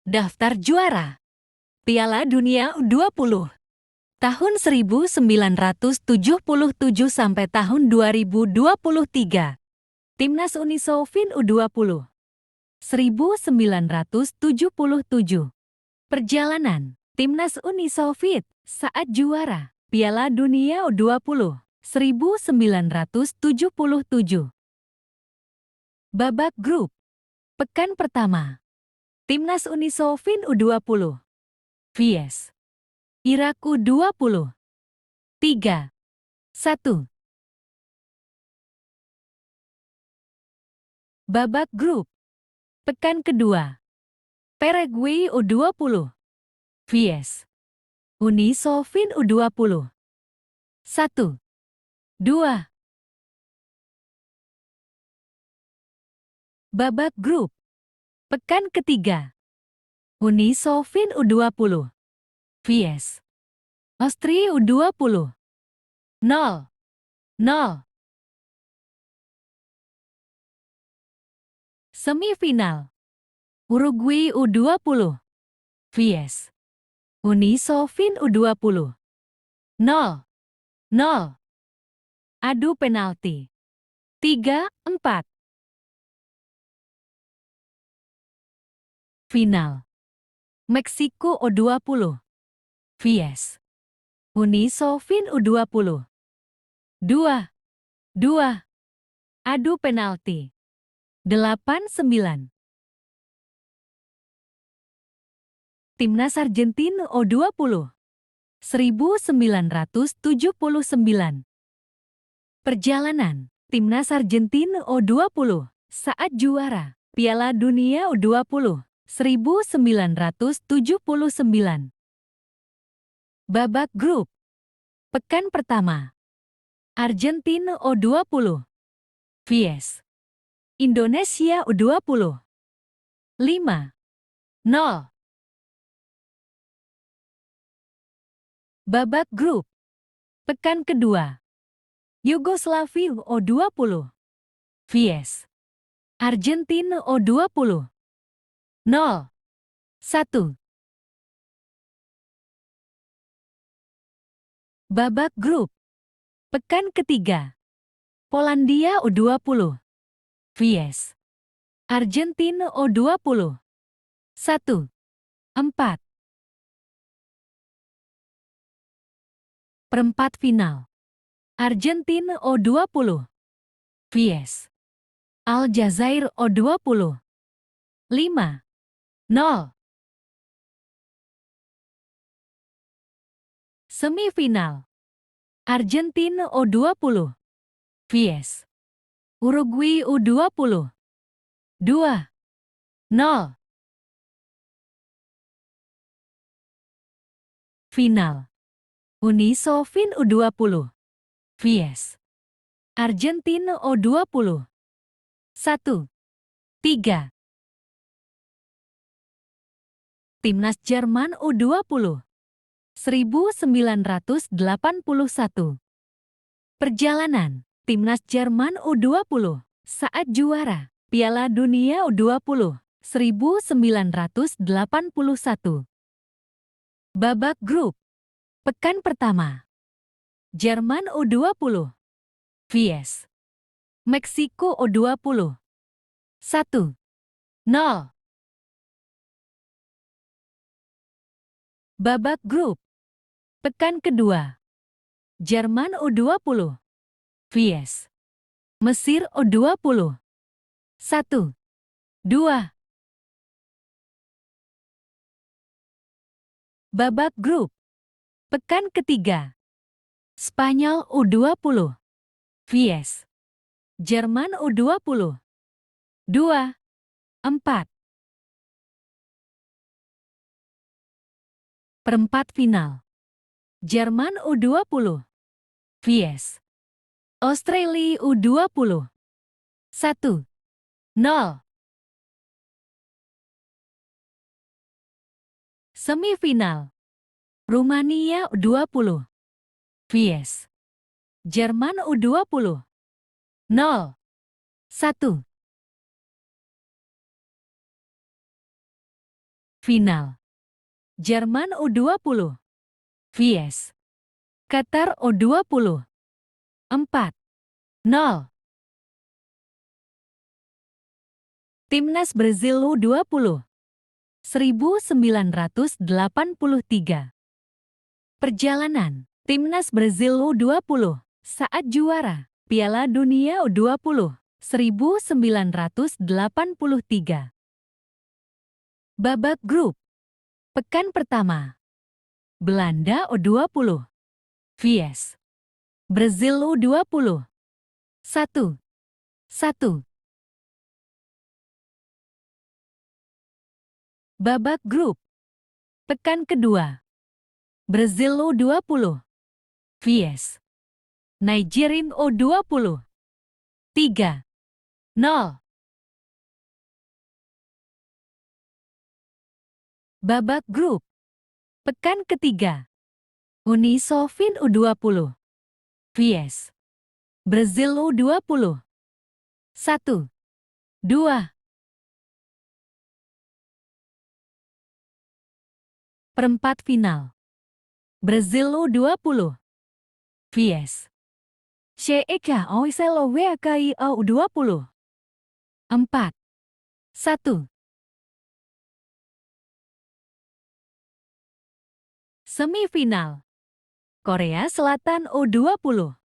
Daftar juara Piala Dunia U20 tahun 1977 sampai tahun 2023. Timnas Uni Soviet U20 1977. Perjalanan Timnas Uni Soviet saat juara Piala Dunia U20 1977. Babak grup pekan pertama. Timnas Uni Soviet U20 vs Irak U20 3-1. Babak grup pekan kedua. Paraguay U20 vs Uni Soviet U20 1-2. Babak grup pekan ketiga. Uni Soviet U20 vs Austria U20 0-0. Semifinal Uruguay U20 vs Uni Soviet U20 0-0. Adu penalti 3-4. Final Meksiko U20 vs Uni Soviet U20 2-2. Adu penalti 8-9. Timnas Argentina U20 1979. Perjalanan Timnas Argentina U20 saat juara Piala Dunia U20 1979. Babak grup pekan pertama. Argentina U20 vs Indonesia U20 5-0. Babak grup pekan kedua. Yugoslavia U20 vs Argentina U20 0-1. Babak grup pekan ketiga. Polandia U20 vs Argentina U20 1-4. Perempat final. Argentina U20 vs Aljazair U20 5-0. Semifinal Argentina U20 vs Uruguay U20 2-0. Final Uni Soviet U20 vs Argentina U20 1-3. Timnas Jerman U20 1981. Perjalanan Timnas Jerman U20 saat juara Piala Dunia U20 1981. Babak grup pekan pertama. Jerman U20 vs Meksiko U20 1-0. Babak grup pekan kedua. Jerman U20 vs Mesir U20 1-2. Babak grup pekan ketiga. Spanyol U20 vs Jerman U20 2-4. Perempat final. Jerman U20 vs Australia U20 1-0. Semifinal Rumania U20 vs Jerman U20 0-1. Final. Jerman U20 vs Qatar U20. 4-0. Timnas Brasil U20 1983. Perjalanan Timnas Brasil U20 saat juara Piala Dunia U20 1983. Babak grup. Pekan pertama. Belanda U20 vs Brasil U20. 1-1. Babak grup. Pekan kedua. Brasil U20 vs Nigeria U20. 3-0. Babak grup. Pekan ketiga. Uni Soviet U20 vs Brasil U20. 1-2. Perempat final. Brasil U20 vs CEK Slovakia U20. 4-1. Semifinal. Korea Selatan U20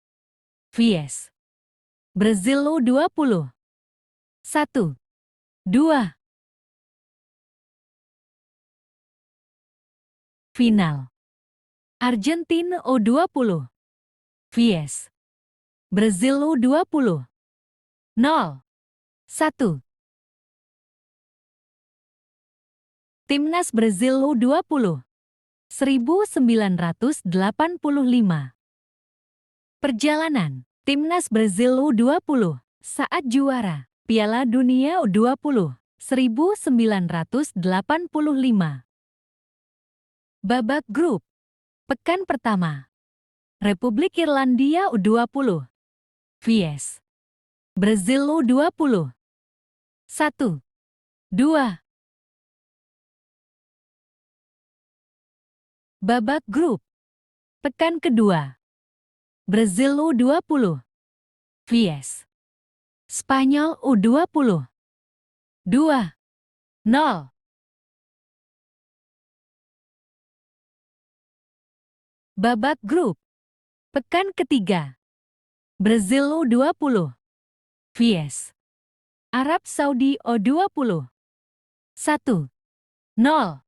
vs Brasil U20. 1-2. Final. Argentina U20 vs Brasil U20. 0-1. Timnas Brasil U20 1985. Perjalanan Timnas Brasil U20 saat juara Piala Dunia U20 1985. Babak grup. Pekan pertama. Republik Irlandia U20 vs Brasil U20. 1-2. Babak grup. Pekan kedua. Brasil U20 vs Spanyol U20. 2-0. Babak grup. Pekan ketiga. Brasil U20 vs Arab Saudi U20. 1-0.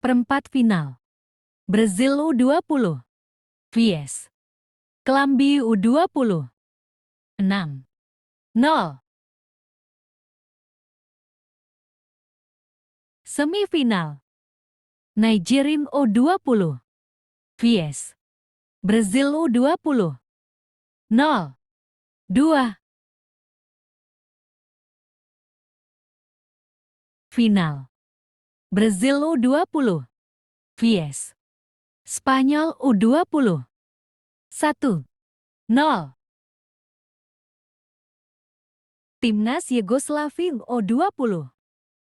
Perempat final. Brasil U20 vs Kolombia U20. 6-0. Semifinal. Nigeria U20 vs Brasil U20. 0-2. Final. Brasil U20 vs Spanyol U20. 1-0. Timnas Yugoslavia U20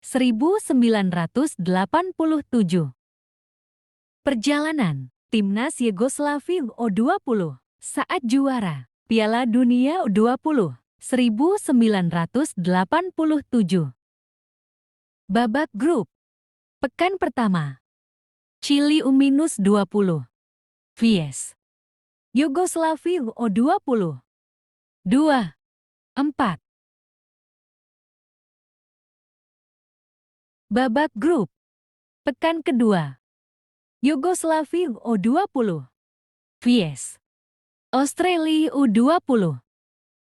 1987. Perjalanan Timnas Yugoslavia U20 saat juara Piala Dunia U20 1987. Babak grup. Pekan pertama. Chili U-20 vs Yugoslavia U20. 2-4. Babak grup. Pekan kedua. Yugoslavia U20 vs Australia U20.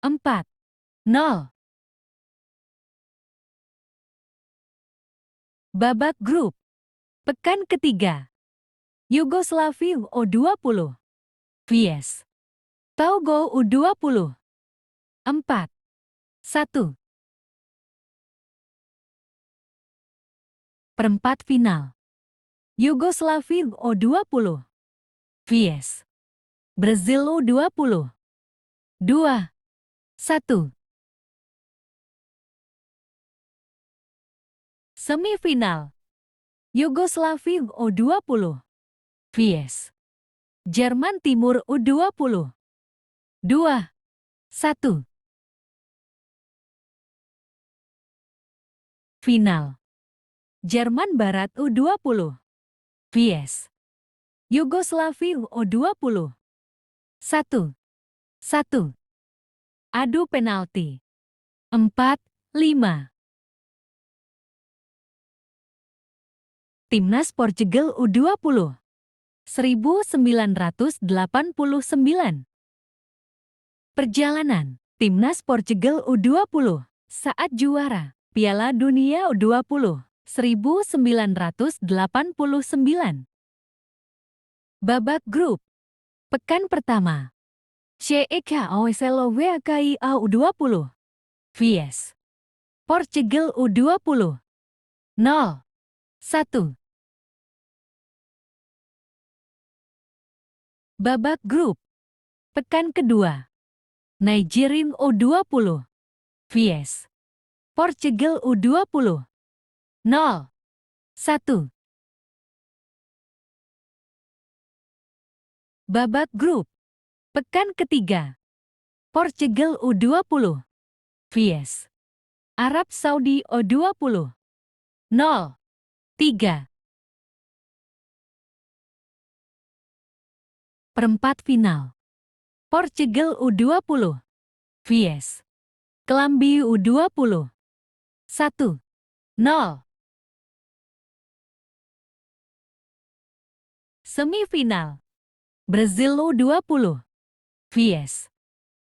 4-0. Babak grup. Pekan ketiga. Yugoslavia U20 vs Togo U20. 4-1. Perempat final. Yugoslavia U20 vs Brasil U20. 2-1. Semifinal. Yugoslavia U20 vs Jerman Timur U20. 2-1. Final. Jerman Barat U20 vs Yugoslavia U20. 1-1. Adu penalti. 4-5. Timnas Portugal U20 1989. Perjalanan Timnas Portugal U20 saat juara Piala Dunia U20 1989. Babak grup. Pekan pertama. Czechoslovakia U20 vs Portugal U20. 0-1. Babak grup. Pekan kedua. Nigeria U20 vs Portugal U20. 0-1. Babak grup. Pekan ketiga. Portugal U20 vs Arab Saudi U20. 0-3. Perempat final. Portugal U20 vs Kolombia U20. 1-0. Semifinal. Brazil U20 vs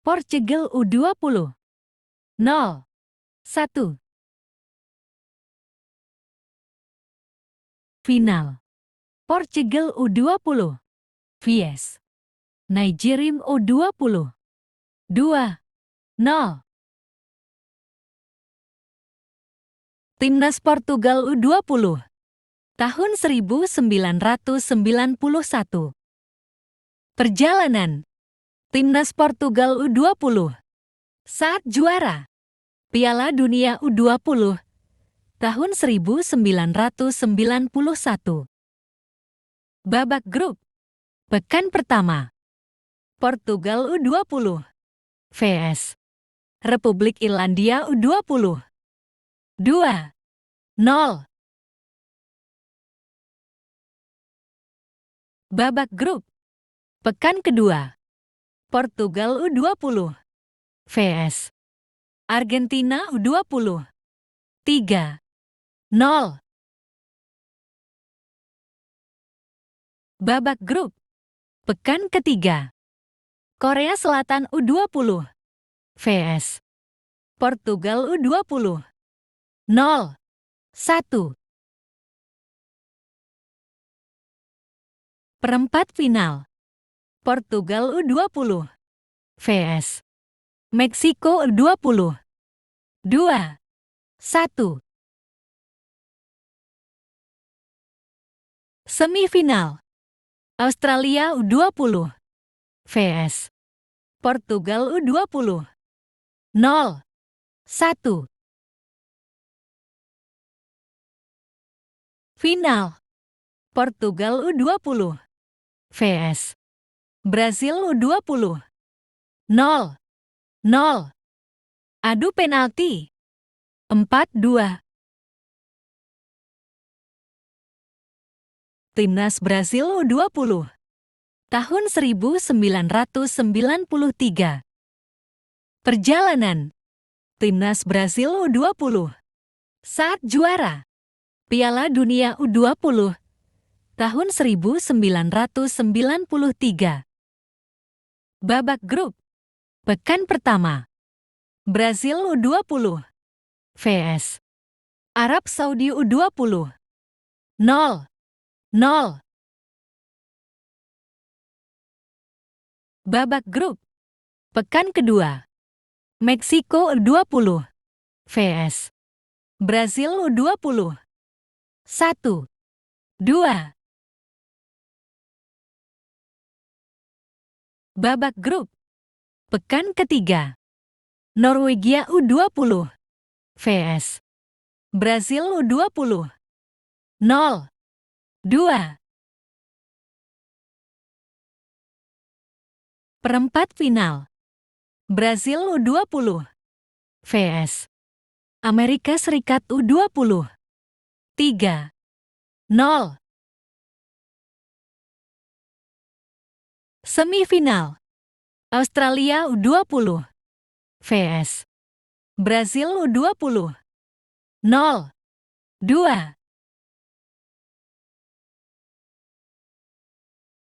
Portugal U20. 0-1. Final. Portugal U20 vs Nigeria U20. 2-0. Timnas Portugal U20 tahun 1991. Perjalanan Timnas Portugal U20 saat juara Piala Dunia U20 tahun 1991. Babak grup. Pekan pertama. Portugal U20 vs Republik Irlandia U20. 2-0. Babak grup. Pekan kedua. Portugal U20 vs Argentina U20. 3-0. Babak grup. Pekan ketiga. Korea Selatan U20 vs Portugal U20. 0-1. Perempat final. Portugal U20 vs Meksiko U20. 2-1. Semifinal. Australia U20 vs Portugal U20. 0-1. Final. Portugal U20 vs Brasil U20. 0-0. Adu penalti. 4-2. Timnas Brasil U20 tahun 1993. Perjalanan Timnas Brasil U20 saat juara Piala Dunia U20 tahun 1993. Babak grup. Pekan pertama. Brasil U20 vs Arab Saudi U20. 0-0. Babak grup. Pekan kedua. Meksiko U20 vs Brasil U20. 1-2. Babak grup. Pekan ketiga. Norwegia U20 vs Brasil U20. 0-2. Perempat final. Brasil U20 vs Amerika Serikat U20. 3-0. Semifinal. Australia U20 vs Brasil U20. 0-2.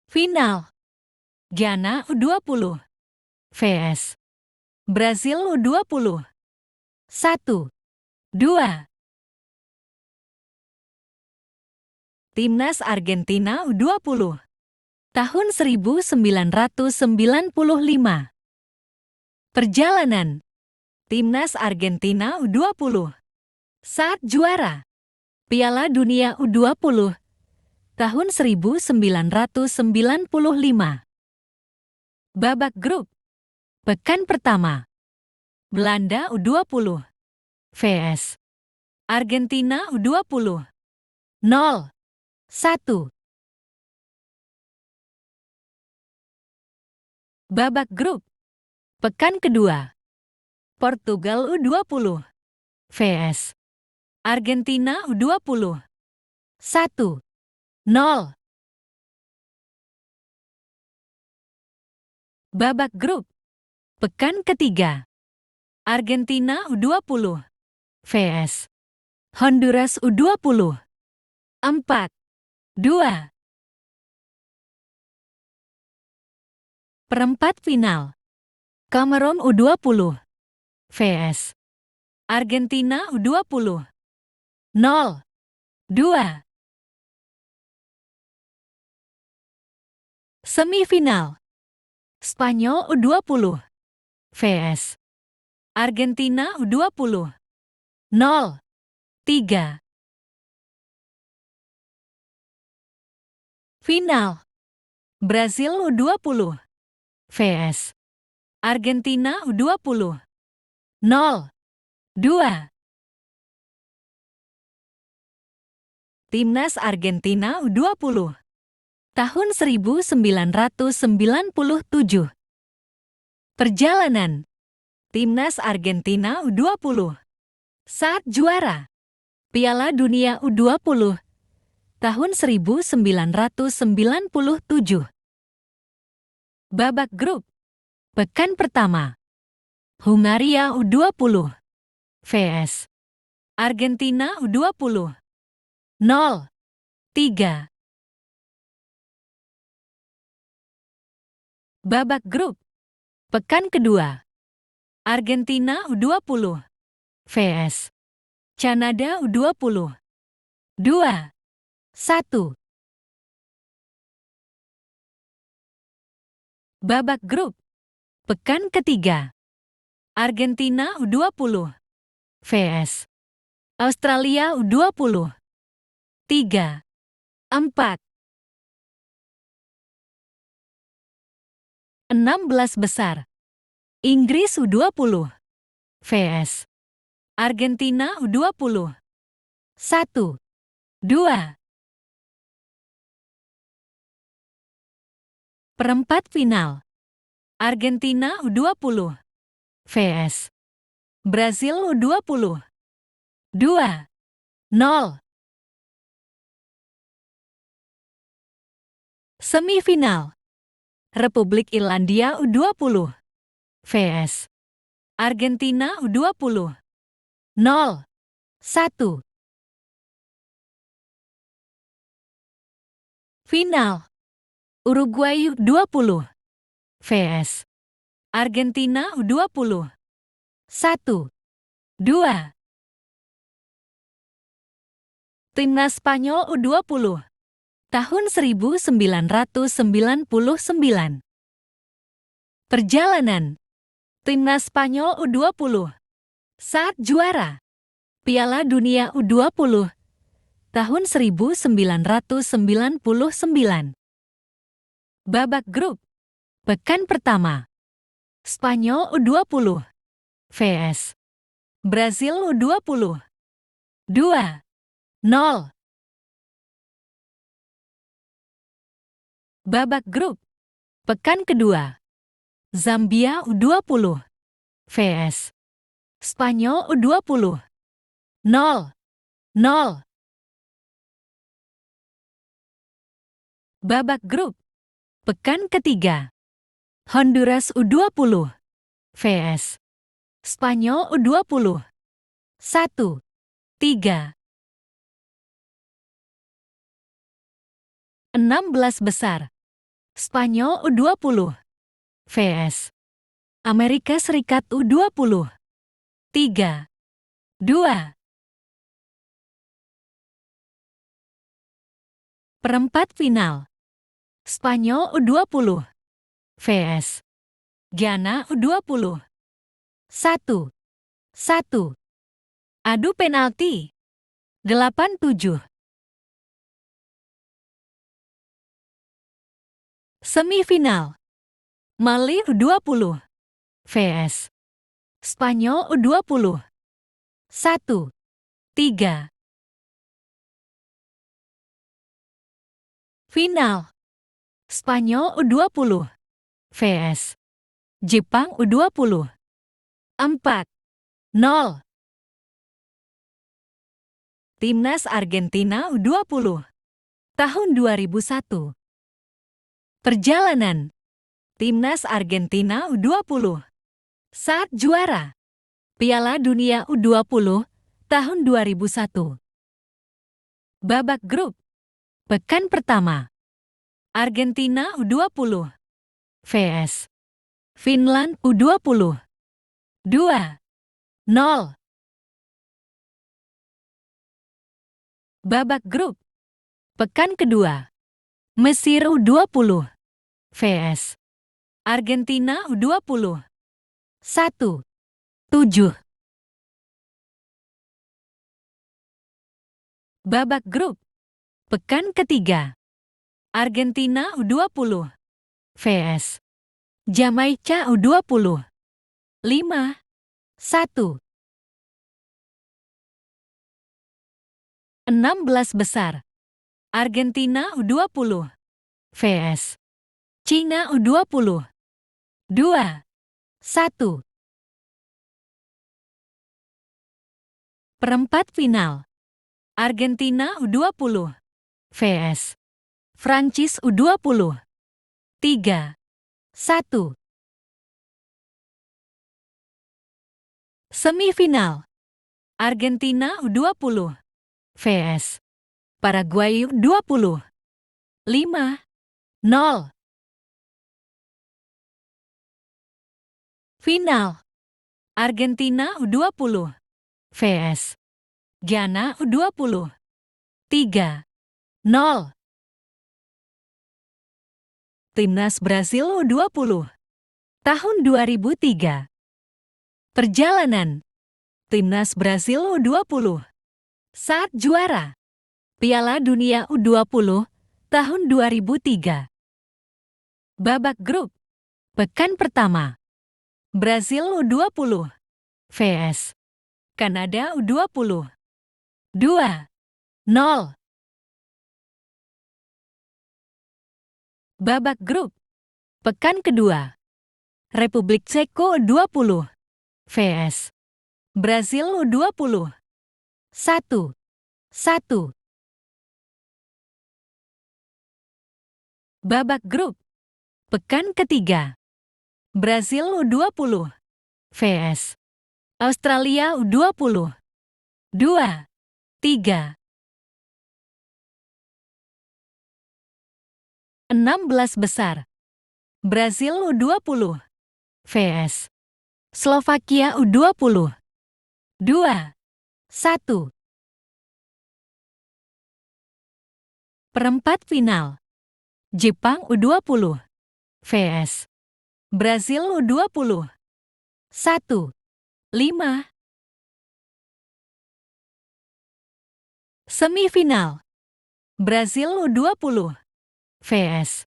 Final. Ghana U20 vs Brasil U20. 1-2. Timnas Argentina U20 tahun 1995. Perjalanan Timnas Argentina U20 saat juara Piala Dunia U20 tahun 1995. Babak grup pekan pertama. Belanda U20 vs Argentina U20. 0-1. Babak grup pekan kedua. Portugal U20 vs Argentina U20. 1-0. Babak grup pekan ketiga. Argentina U20 vs Honduras U20. 4-2. Perempat final. Kamerun U20 vs Argentina U20. 0-2. Semifinal. Spanyol U20 vs Argentina U20. 0-3. Final. Brasil U20 vs Argentina U20. 0-2. Timnas Argentina U20 tahun 1997. Perjalanan Timnas Argentina U20 saat juara Piala Dunia U20 tahun 1997. Babak grup pekan pertama. Hungaria U20 vs Argentina U20. 0-3. Babak grup pekan kedua. Argentina U20 vs Kanada U20. 2-1. Babak grup pekan ketiga. Argentina U20 vs Australia U20. 3-4. 16 besar. Inggris U20 vs Argentina U20. 1-2. Perempat final. Argentina U20 vs Brasil U20. 2-0. Semifinal. Republik Irlandia U20 vs Argentina U20. 0-1. Final. Uruguay U20 vs Argentina U20. 1-2. Timnas Spanyol U20 tahun 1999. Perjalanan Timnas Spanyol U20 saat juara Piala Dunia U20 tahun 1999. Babak grup pekan pertama. Spanyol U20 vs Brasil U20. 2-0. Babak grup. Pekan kedua. Zambia U20 vs Spanyol U20. 0-0. Babak grup. Pekan ketiga. Honduras U20 vs Spanyol U20. 1-3. 16 besar. Spanyol U20 vs Amerika Serikat U20. 3-2. Perempat final. Spanyol U20 vs Ghana U20. 1-1. Adu penalti. 8-7. Semifinal. Mali U20 vs Spanyol U20. 1-3. Final. Spanyol U20 vs Jepang U20. 4-0. Timnas Argentina U20 tahun 2001. Perjalanan Timnas Argentina U20 saat juara Piala Dunia U20 tahun 2001. Babak grup. Pekan pertama. Argentina U20 vs Finland U20. 2-0. Babak grup. Pekan kedua. Mesir U20 vs Argentina U20. 1-7. Babak grup. Pekan ketiga. Argentina U20 vs Jamaika U20. 5-1. 16 besar. Argentina U20 vs Cina U20. 2-1. Perempat final. Argentina U20 vs Prancis U20. 3-1. Semifinal. Argentina U20 vs Paraguay U20. 5-0. Final. Argentina U20 vs Ghana U20. 3-0. Timnas Brasil U20 tahun 2003. Perjalanan Timnas Brasil U20 saat juara Piala Dunia U20 tahun 2003. Babak grup. Pekan pertama. Brasil U20 vs Kanada U20. 2-0. Babak grup. Pekan kedua. Republik Ceko U20 vs Brasil U20. 1-1. Babak grup. Pekan ketiga. Brasil U20 vs Australia U20. 2-3. 16 besar. Brasil U20 vs Slovakia U20. 2-1. Perempat final. Jepang U20 vs Brasil U20. 1-5. Semifinal. Brasil U20 vs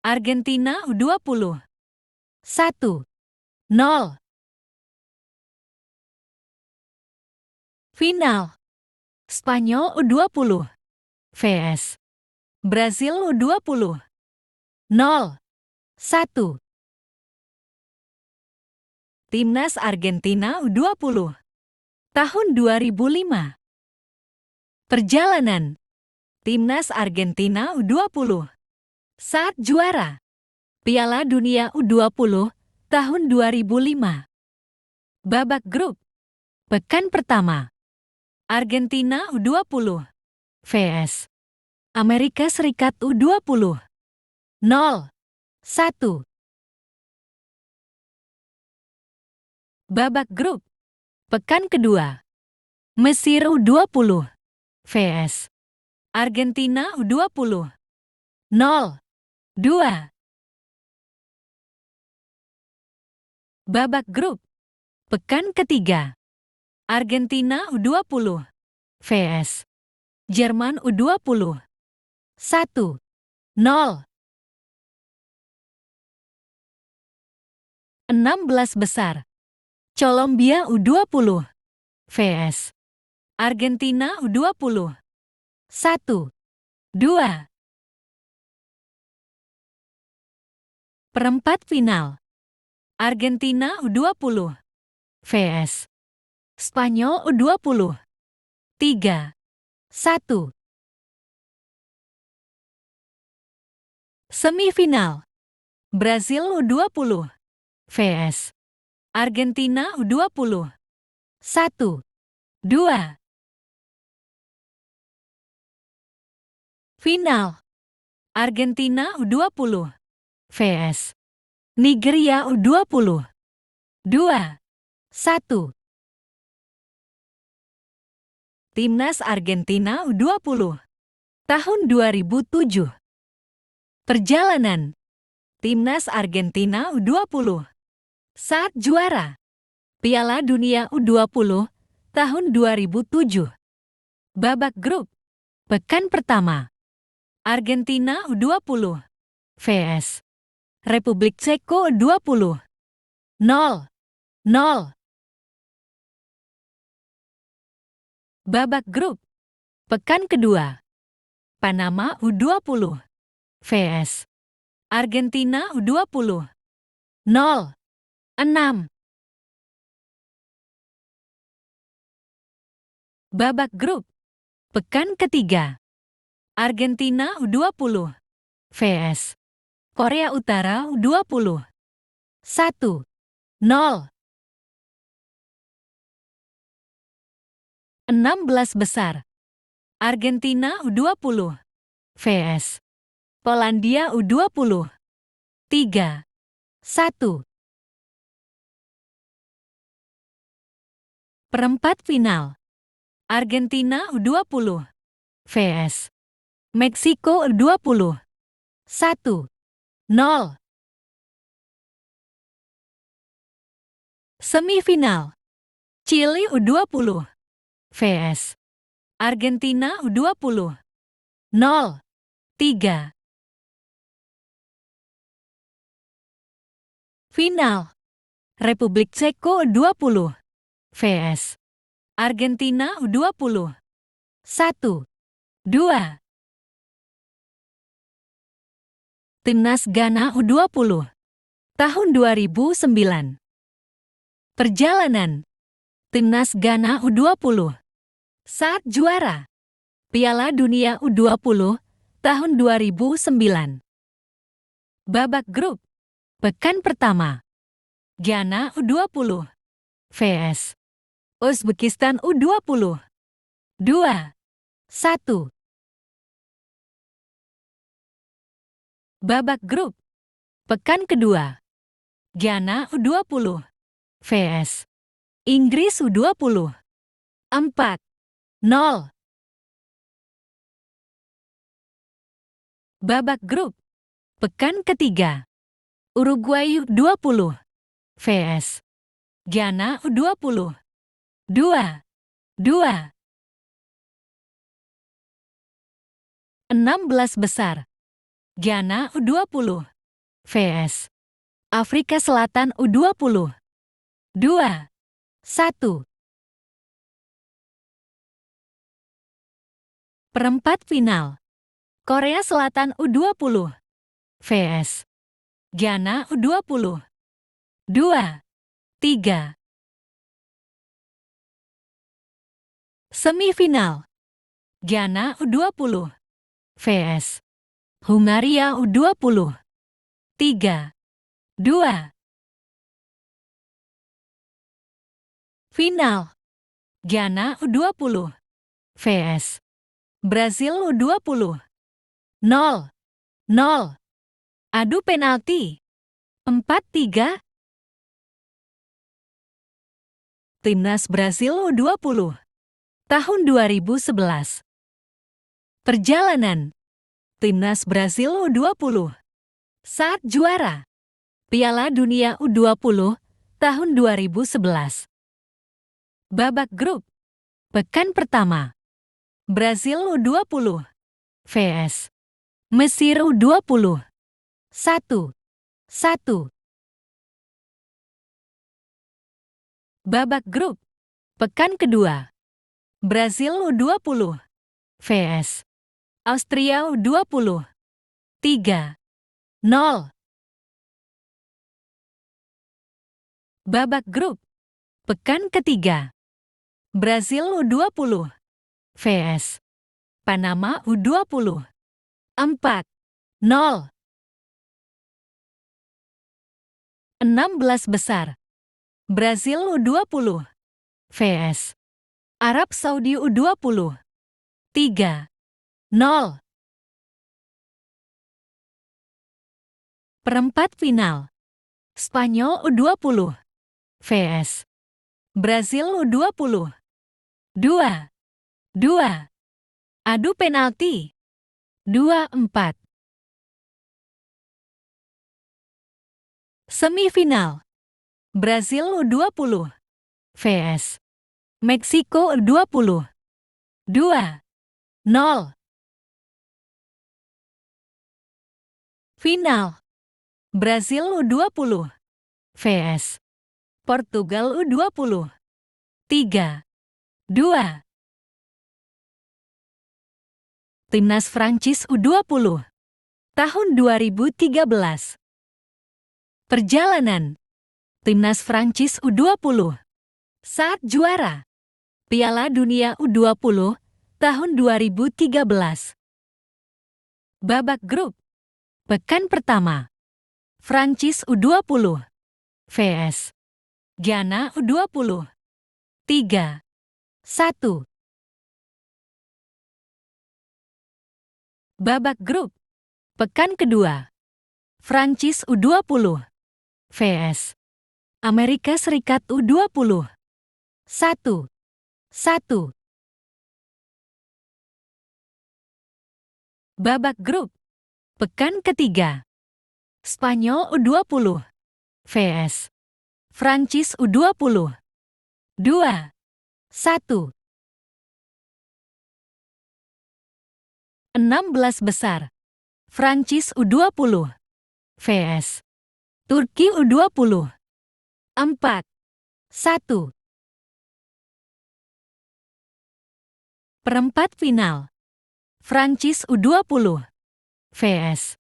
Argentina U20. 1-0. Final. Spanyol U20 vs Brasil U20. 0-1. Timnas Argentina U20 tahun 2005. Perjalanan Timnas Argentina U20 saat juara Piala Dunia U20 tahun 2005. Babak grup pekan pertama, Argentina U20 vs Amerika Serikat U20. 0-1. Babak grup pekan kedua, Mesir U20 vs Argentina U20. 0-2. Babak grup pekan ketiga, Argentina U20 vs Jerman U20. 1-0. 16 besar, Colombia U20 vs Argentina U20. 1-2. Perempat final, Argentina U20 vs Spanyol U20. 3-1. Semifinal, Brasil U20 vs Argentina U20. 1-2. Final, Argentina U20 vs Nigeria U20. 2-1. Timnas Argentina U20 tahun 2007. Perjalanan Timnas Argentina U20 saat juara Piala Dunia U20 tahun 2007. Babak grup pekan pertama, Argentina U20 vs Republik Ceko U20. 0-0. Babak grup pekan kedua, Panama U20 vs Argentina U20. 0-6. Babak grup pekan ketiga, Argentina U20 vs Korea Utara U20. 1-0. 16 besar, Argentina U20 vs Polandia U20. 3-1. Perempat final, Argentina U20 vs Meksiko U20. 1-0. Semifinal, Chili U20 vs Argentina U20. 0-3. Final, Republik Ceko U20 vs Argentina U20. 1-2. Timnas Ghana U20 tahun 2009. Perjalanan Timnas Ghana U20 saat juara Piala Dunia U20 tahun 2009. Babak grup pekan pertama, Ghana U20 vs Uzbekistan U20. 2-1. Babak grup pekan kedua, Ghana U20 vs Inggris U20. 4-0. Babak grup pekan ketiga, Uruguay U20 vs Ghana U20. 2-2. 16 besar, Ghana U20 vs Afrika Selatan U20. 2-1. Perempat final. Korea Selatan U20 vs Ghana U20. 2, 3. Semifinal. Ghana U20 vs Hungaria U20. 3, 2. Final. Ghana U20 vs Brasil U20. 0, 0. Adu penalti. 4-3. Timnas Brasil U20 tahun 2011. Perjalanan Timnas Brasil U20 saat juara Piala Dunia U20 tahun 2011. Babak grup pekan pertama. Brasil U20 vs Mesir U20. 1-1. Babak grup pekan kedua. Brasil U20 vs Austria U20. 3-0. Babak grup pekan ketiga. Brasil U20 vs Panama U20. 4-0. 16 besar. Brasil U20 vs Arab Saudi U20. 3-0. Perempat final. Spanyol U20 vs Brasil U20. 2-2. Adu penalti. 2-4. Semifinal. Brasil U20 vs Meksiko U20. 2-0. Final. Brasil U20 vs Portugal U20. 3-2. Timnas Prancis U20 tahun 2013. Perjalanan Timnas Prancis U20 saat juara Piala Dunia U20 tahun 2013. Babak grup pekan pertama. Prancis U20 vs Ghana U20. 3-1. Babak grup pekan kedua. Prancis U20 vs Amerika Serikat U20. 1-1. Babak grup pekan ketiga. Spanyol U20 vs Prancis U20. 2-1. 16 besar. Prancis U20 vs Turki U20. 4-1. Perempat final. Prancis U20 vs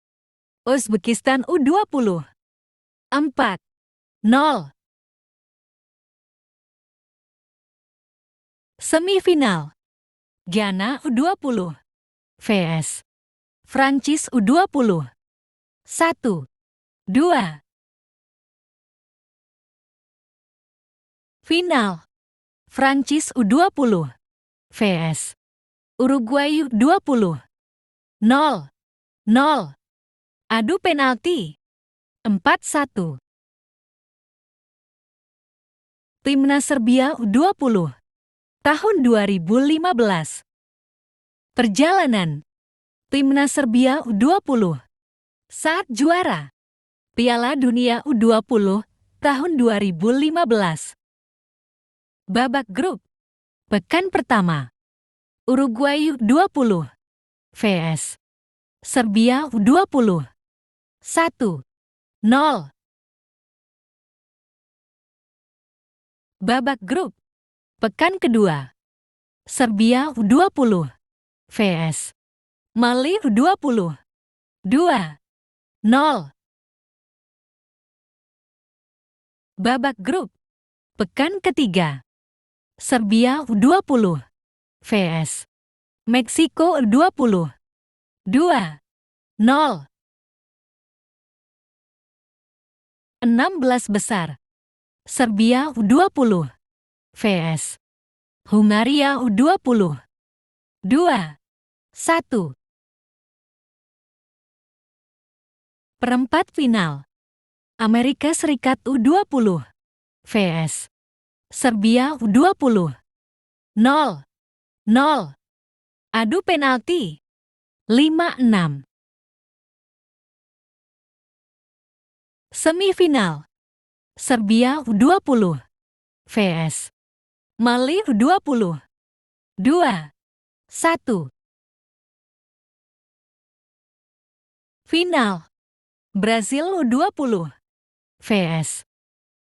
Uzbekistan U20. 4-0. Semifinal. Ghana U20 vs Prancis U20. 1-2. Final. Prancis U20 vs Uruguay U20. 0-0. Adu penalti. 4-1. Timnas Serbia U20 tahun 2015. Perjalanan Timnas Serbia U20 saat juara Piala Dunia U20 tahun 2015. Babak grup pekan pertama. Uruguay U20 vs Serbia U20. 1-0. Babak grup pekan kedua. Serbia U20 vs Mali U20. 2-0. Babak grup pekan ketiga. Serbia U20 vs Meksiko U20. 2-0. 16 besar. Serbia U20 vs Hungaria U20. 2-1. Perempat final. Amerika Serikat U20 vs Serbia U20. 0-0. Adu penalti. 5-6. Semifinal. Serbia U20 vs Mali U20. 2-1. Final. Brasil U20 vs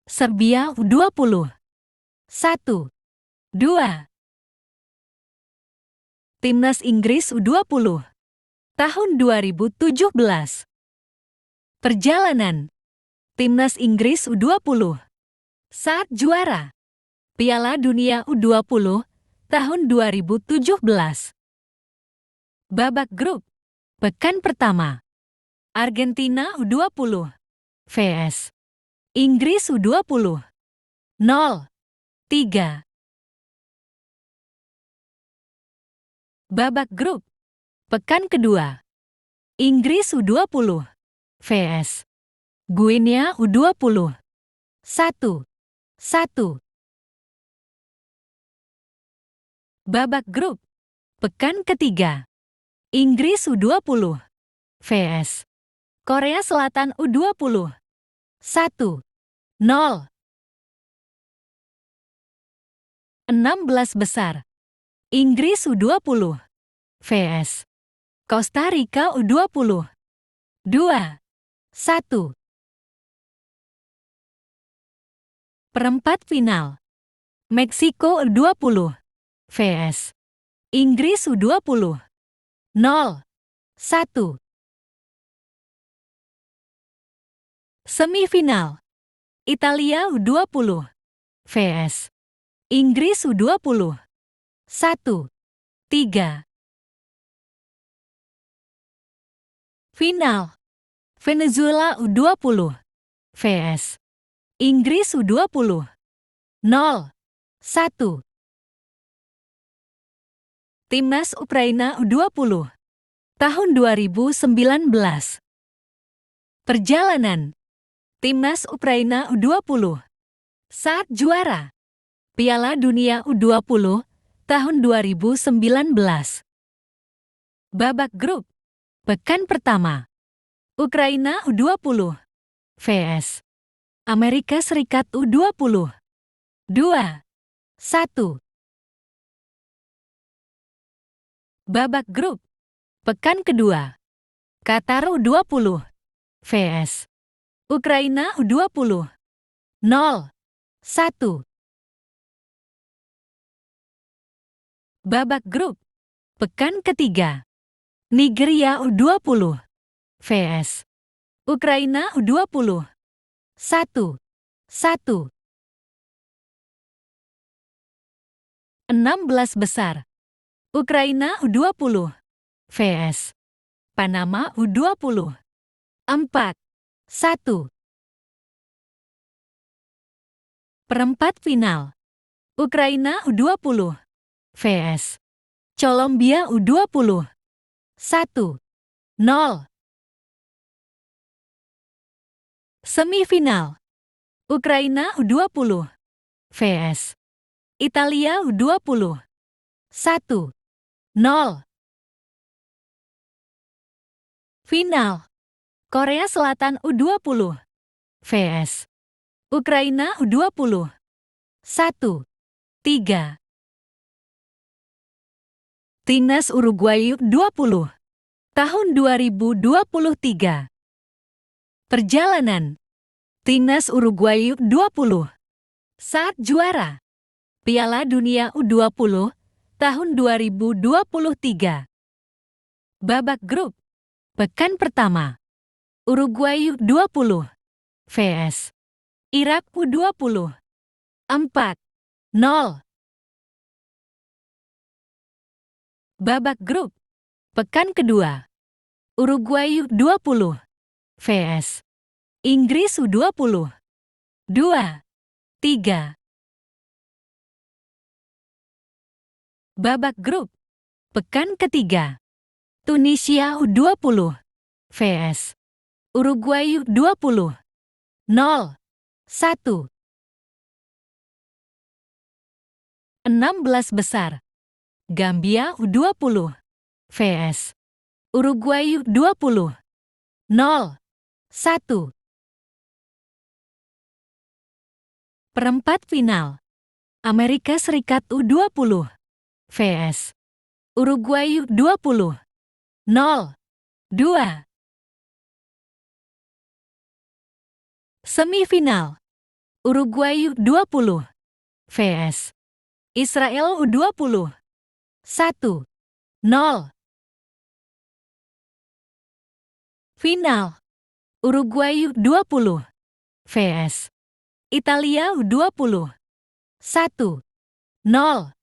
Serbia U20. 1-2. Timnas Inggris U20 tahun 2017. Perjalanan Timnas Inggris U20 saat juara Piala Dunia U20 tahun 2017. Babak grup pekan pertama. Argentina U20 vs Inggris U20. 0-3. Babak grup pekan kedua. Inggris U20 vs Guinea U20. 1-1. Babak grup pekan ketiga. Inggris U20 vs Korea Selatan U20. 1-0. 16 besar. Inggris U20 vs Costa Rica U20. 2-1. Perempat final. Meksiko U20 vs Inggris U20. 0-1. Semifinal. Italia U20 vs Inggris U20. 1-3. Final. Venezuela U20 vs Inggris U20. 0-1. Timnas Ukraina U20 tahun 2019. Perjalanan Timnas Ukraina U20 saat juara Piala Dunia U20 tahun 2019. Babak grup pekan pertama. Ukraina U20 vs Amerika Serikat U20. 2-1. Babak grup pekan kedua. Qatar U20 vs Ukraina U20. 0-1. Babak grup pekan ketiga. Nigeria U20 vs Ukraina U20. 1-1. 16 besar. Ukraina U20 vs Panama U20. 4-1. Perempat final. Ukraina U20 vs Colombia U20. 1-0. Semifinal. Ukraina U20 vs Italia U20. 1-0. Final. Korea Selatan U20 vs Ukraina U20. 1-3. Timnas Uruguay U20 tahun 2023. Perjalanan Timnas Uruguay U20 saat juara Piala Dunia U20 tahun 2023. Babak grup. Pekan pertama. Uruguay U20 vs Irak U20. 4-0. Babak grup. Pekan kedua. Uruguay U20 vs Inggris U20. 2-3. Babak grup. Pekan ketiga. Tunisia U20 vs Uruguay U20. 0-1. 16 besar. Gambia U20 vs Uruguay U20. 0-1. Perempat final. Amerika Serikat U20 vs Uruguay U20. 0-2. Semifinal. Uruguay U20 vs Israel U20. 1-0. Final. Uruguay U20 vs Italia U20. 1-0.